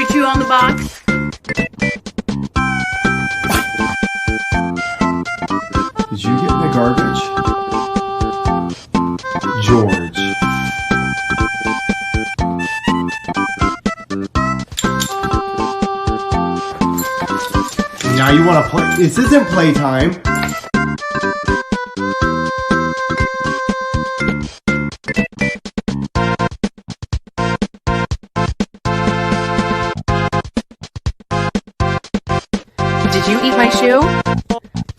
you chew on the box? Did you get my garbage? George. Now you want to play? This isn't playtime. Did you eat my shoe?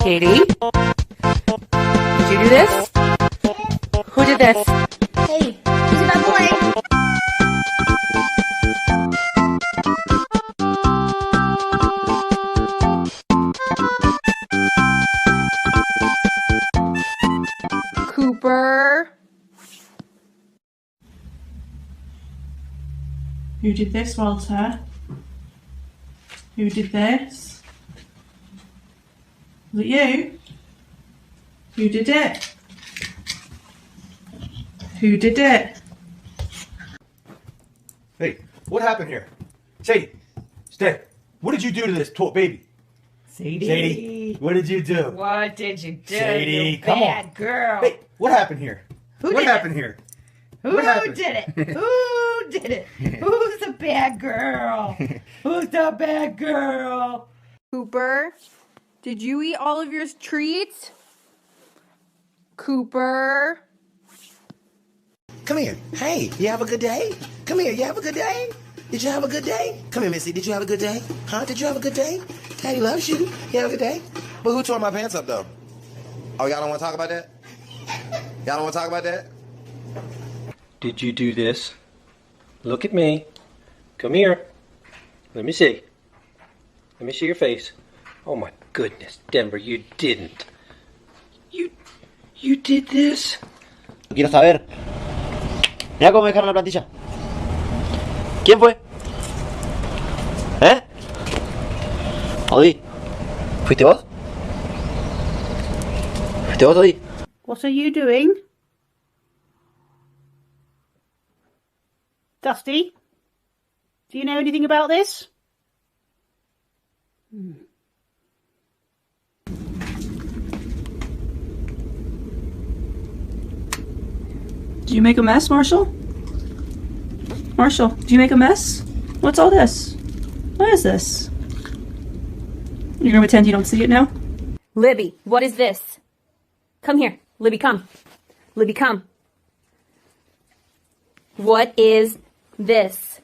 Katie? Did you do this? Who did this? Hey, who's that boy? Cooper. Who did this, Walter? Who did this? Was it you? Who did it? Who did it? Hey, what happened here? Sadie, stay. What did you do to this poor baby? Sadie, what did you do? what did you do, Sadie, you come bad on. girl? Hey, what happened here? Who what did happened it? here? Who what happened? did it? Who did it? Who's the bad girl? Who's the bad girl? Cooper, did you eat all of your treats? Cooper. Come here. Hey, you have a good day? Come here, you have a good day? Did you have a good day? Come here, Missy. Did you have a good day? Huh? Did you have a good day? Daddy loves you. You have a good day? But who tore my pants up, though? Oh, y'all don't want to talk about that? Y'all don't want to talk about that? Did you do this? Look at me. Come here. Let me see. Let me see your face. Oh my goodness, Denver, you didn't. You did this? Quiero saber. Mira cómo me dejaron la plantilla. ¿Quién fue? ¿Eh? Odi. ¿Fuiste vos? ¿Fuiste vos, Odi? What are you doing? Dusty, do you know anything about this? Did you make a mess, Marshall? Marshall, did you make a mess? What's all this? What is this? You're gonna pretend you don't see it now? Libby, what is this? Come here. Libby, come. Libby, come. What is this?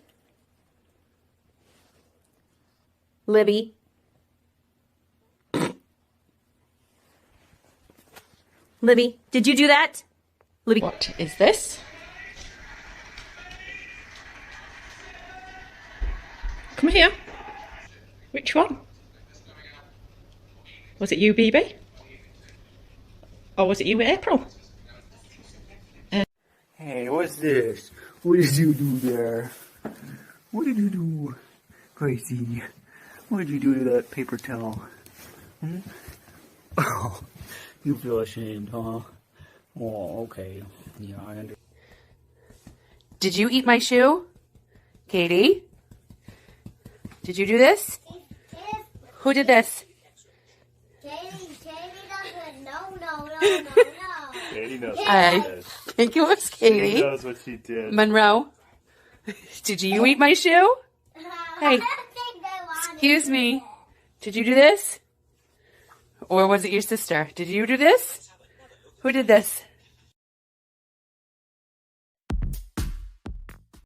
Libby. Libby, did you do that? Libby. What is this? Come here. Which one? Was it you, BB? Or was it you, April? Hey, what's this? What did you do there? What did you do, Gracie? What did you do to that paper towel? Hmm? Oh, you feel ashamed, huh? Oh, okay. Yeah, I understand. Did you eat my shoe? Katie? Did you do this? Who did this? Katie doesn't. No. Katie knows what I she did. think it was Katie. She knows what she did. Monroe? Did you eat my shoe? Hey, excuse me. Did you do this? Or was it your sister? Did you do this? Who did this?